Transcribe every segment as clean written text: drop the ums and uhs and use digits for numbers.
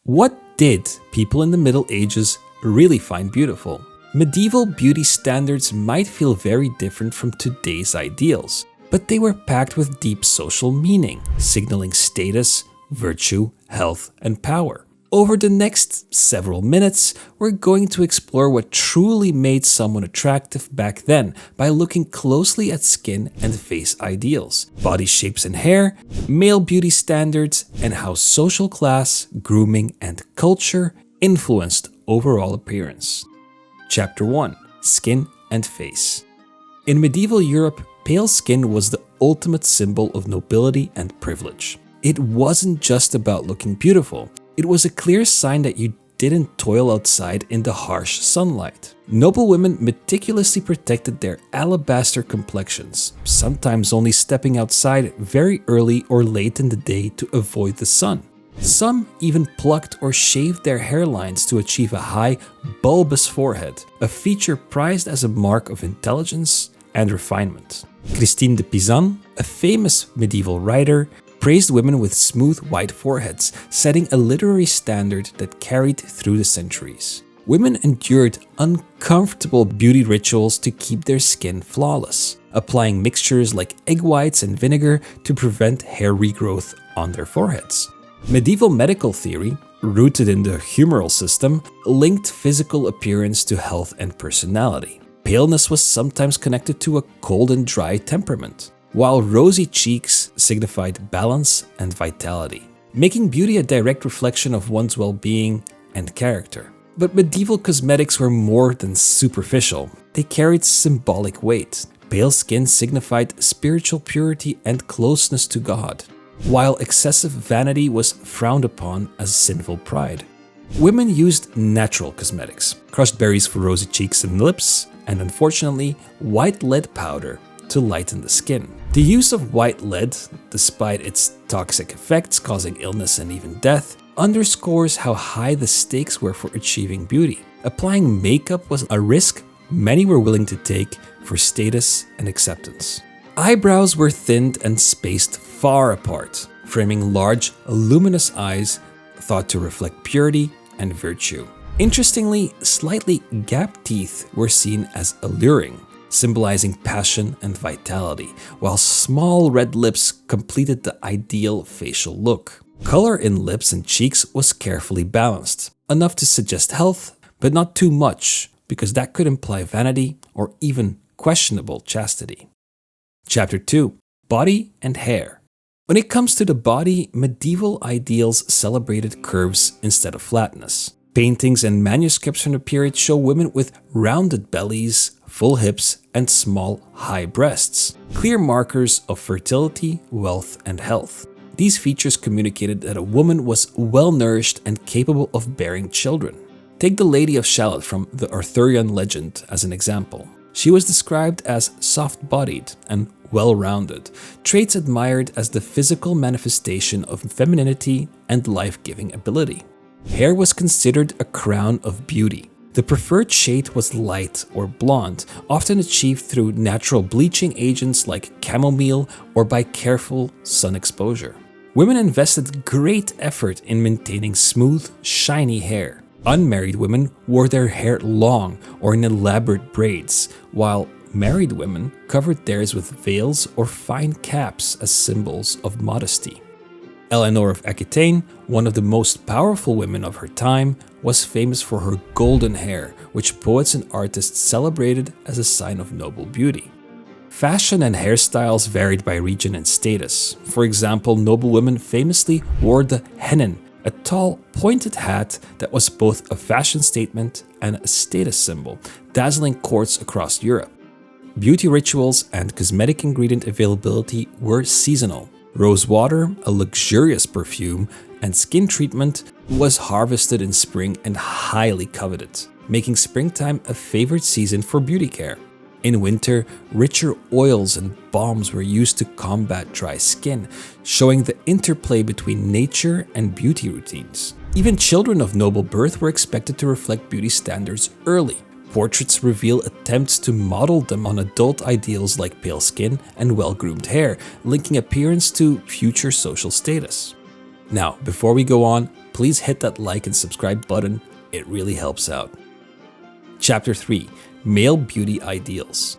What did people in the Middle Ages really find beautiful? Medieval beauty standards might feel very different from today's ideals, but they were packed with deep social meaning, signaling status, virtue, health, and power. Over the next several minutes, we're going to explore what truly made someone attractive back then by looking closely at skin and face ideals, body shapes and hair, male beauty standards, and how social class, grooming, and culture influenced overall appearance. Chapter 1: Skin and Face. In medieval Europe, pale skin was the ultimate symbol of nobility and privilege. It wasn't just about looking beautiful. It was a clear sign that you didn't toil outside in the harsh sunlight. Noble women meticulously protected their alabaster complexions, sometimes only stepping outside very early or late in the day to avoid the sun. Some even plucked or shaved their hairlines to achieve a high, bulbous forehead, a feature prized as a mark of intelligence and refinement. Christine de Pizan, a famous medieval writer, praised women with smooth white foreheads, setting a literary standard that carried through the centuries. Women endured uncomfortable beauty rituals to keep their skin flawless, applying mixtures like egg whites and vinegar to prevent hair regrowth on their foreheads. Medieval medical theory, rooted in the humoral system, linked physical appearance to health and personality. Paleness was sometimes connected to a cold and dry temperament, while rosy cheeks signified balance and vitality, making beauty a direct reflection of one's well-being and character. But medieval cosmetics were more than superficial. They carried symbolic weight. Pale skin signified spiritual purity and closeness to God, while excessive vanity was frowned upon as sinful pride. Women used natural cosmetics, crushed berries for rosy cheeks and lips, and unfortunately, white lead powder to lighten the skin. The use of white lead, despite its toxic effects causing illness and even death, underscores how high the stakes were for achieving beauty. Applying makeup was a risk many were willing to take for status and acceptance. Eyebrows were thinned and spaced far apart, framing large, luminous eyes thought to reflect purity and virtue. Interestingly, slightly gapped teeth were seen as alluring, symbolizing passion and vitality, while small red lips completed the ideal facial look. Color in lips and cheeks was carefully balanced, enough to suggest health, but not too much, because that could imply vanity or even questionable chastity. Chapter 2: Body and Hair. When it comes to the body, medieval ideals celebrated curves instead of flatness. Paintings and manuscripts from the period show women with rounded bellies, full hips, and small, high breasts, clear markers of fertility, wealth, and health. These features communicated that a woman was well-nourished and capable of bearing children. Take the Lady of Shalott from the Arthurian legend as an example. She was described as soft-bodied and well-rounded, traits admired as the physical manifestation of femininity and life-giving ability. Hair was considered a crown of beauty. The preferred shade was light or blonde, often achieved through natural bleaching agents like chamomile or by careful sun exposure. Women invested great effort in maintaining smooth, shiny hair. Unmarried women wore their hair long or in elaborate braids, while married women covered theirs with veils or fine caps as symbols of modesty. Eleanor of Aquitaine, one of the most powerful women of her time, was famous for her golden hair, which poets and artists celebrated as a sign of noble beauty. Fashion and hairstyles varied by region and status. For example, noble women famously wore the hennin, a tall, pointed hat that was both a fashion statement and a status symbol, dazzling courts across Europe. Beauty rituals and cosmetic ingredient availability were seasonal. Rose water, a luxurious perfume, and skin treatment was harvested in spring and highly coveted, making springtime a favorite season for beauty care. In winter, richer oils and balms were used to combat dry skin, showing the interplay between nature and beauty routines. Even children of noble birth were expected to reflect beauty standards early. Portraits reveal attempts to model them on adult ideals like pale skin and well-groomed hair, linking appearance to future social status. Now, before we go on, please hit that like and subscribe button. It really helps out. Chapter 3. Male Beauty Ideals.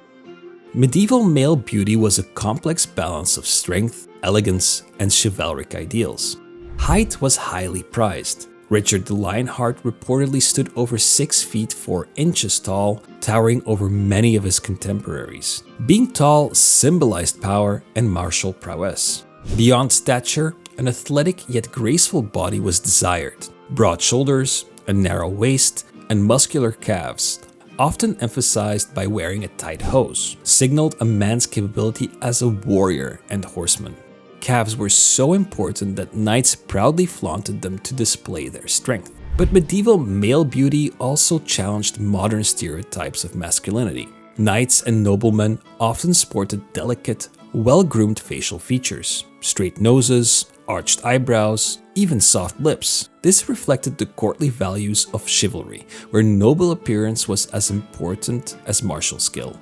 Medieval male beauty was a complex balance of strength, elegance, and chivalric ideals. Height was highly prized. Richard the Lionheart reportedly stood over 6 feet 4 inches tall, towering over many of his contemporaries. Being tall symbolized power and martial prowess. Beyond stature, an athletic yet graceful body was desired. Broad shoulders, a narrow waist, and muscular calves, often emphasized by wearing a tight hose, signaled a man's capability as a warrior and horseman. Calves were so important that knights proudly flaunted them to display their strength. But medieval male beauty also challenged modern stereotypes of masculinity. Knights and noblemen often sported delicate, well-groomed facial features, straight noses, arched eyebrows, even soft lips. This reflected the courtly values of chivalry, where noble appearance was as important as martial skill.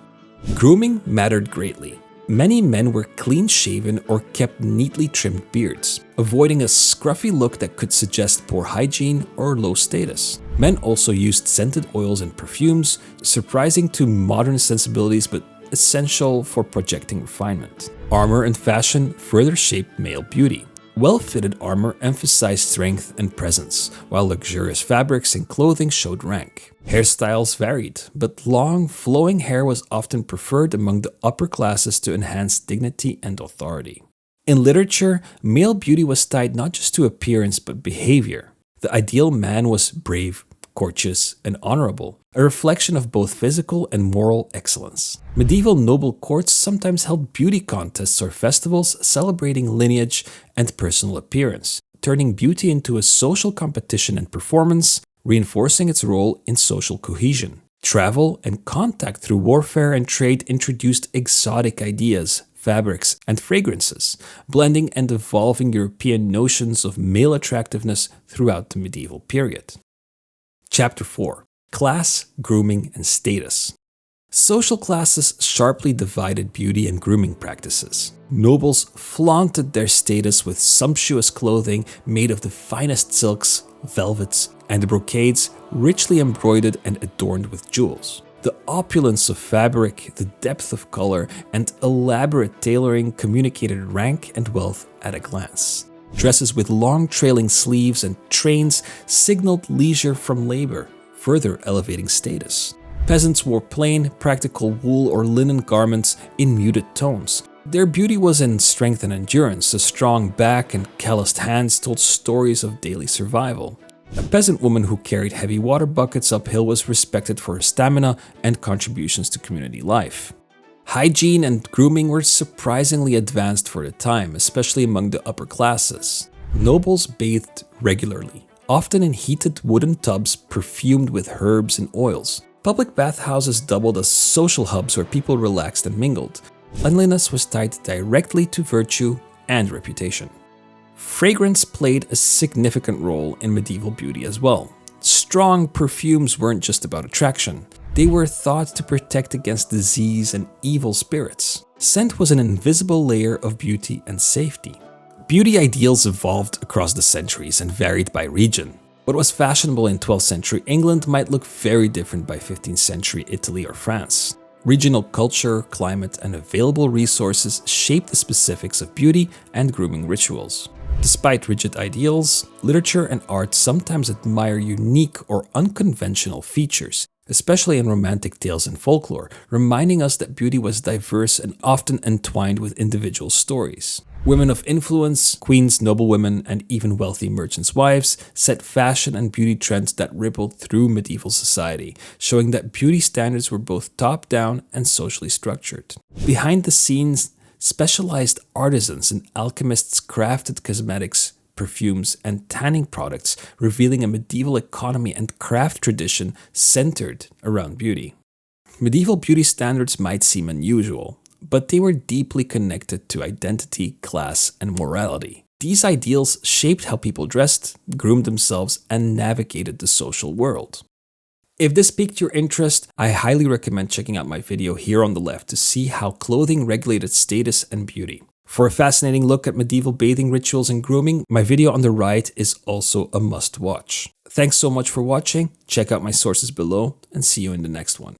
Grooming mattered greatly. Many men were clean-shaven or kept neatly trimmed beards, avoiding a scruffy look that could suggest poor hygiene or low status. Men also used scented oils and perfumes, surprising to modern sensibilities but essential for projecting refinement. Armor and fashion further shaped male beauty. Well-fitted armor emphasized strength and presence, while luxurious fabrics and clothing showed rank. Hairstyles varied, but long, flowing hair was often preferred among the upper classes to enhance dignity and authority. In literature, male beauty was tied not just to appearance but behavior. The ideal man was brave, courteous, and honorable, a reflection of both physical and moral excellence. Medieval noble courts sometimes held beauty contests or festivals celebrating lineage and personal appearance, turning beauty into a social competition and performance, reinforcing its role in social cohesion. Travel and contact through warfare and trade introduced exotic ideas, fabrics, and fragrances, blending and evolving European notions of male attractiveness throughout the medieval period. Chapter 4. Class, Grooming, and Status. Social classes sharply divided beauty and grooming practices. Nobles flaunted their status with sumptuous clothing made of the finest silks, velvets, and brocades, richly embroidered and adorned with jewels. The opulence of fabric, the depth of color, and elaborate tailoring communicated rank and wealth at a glance. Dresses with long trailing sleeves and trains signaled leisure from labor, further elevating status. Peasants wore plain, practical wool or linen garments in muted tones. Their beauty was in strength and endurance. A strong back and calloused hands told stories of daily survival. A peasant woman who carried heavy water buckets uphill was respected for her stamina and contributions to community life. Hygiene and grooming were surprisingly advanced for the time, especially among the upper classes. Nobles bathed regularly, often in heated wooden tubs perfumed with herbs and oils. Public bathhouses doubled as social hubs where people relaxed and mingled. Cleanliness was tied directly to virtue and reputation. Fragrance played a significant role in medieval beauty as well. Strong perfumes weren't just about attraction. They were thought to protect against disease and evil spirits. Scent was an invisible layer of beauty and safety. Beauty ideals evolved across the centuries and varied by region. What was fashionable in 12th century England might look very different by 15th century Italy or France. Regional culture, climate, and available resources shaped the specifics of beauty and grooming rituals. Despite rigid ideals, literature and art sometimes admire unique or unconventional features, especially in romantic tales and folklore, reminding us that beauty was diverse and often entwined with individual stories. Women of influence, queens, noblewomen, and even wealthy merchants' wives set fashion and beauty trends that rippled through medieval society, showing that beauty standards were both top-down and socially structured. Behind the scenes, specialized artisans and alchemists crafted cosmetics, perfumes, and tanning products, revealing a medieval economy and craft tradition centered around beauty. Medieval beauty standards might seem unusual, but they were deeply connected to identity, class, and morality. These ideals shaped how people dressed, groomed themselves, and navigated the social world. If this piqued your interest, I highly recommend checking out my video here on the left to see how clothing regulated status and beauty. For a fascinating look at medieval bathing rituals and grooming, my video on the right is also a must watch. Thanks so much for watching, check out my sources below, and see you in the next one.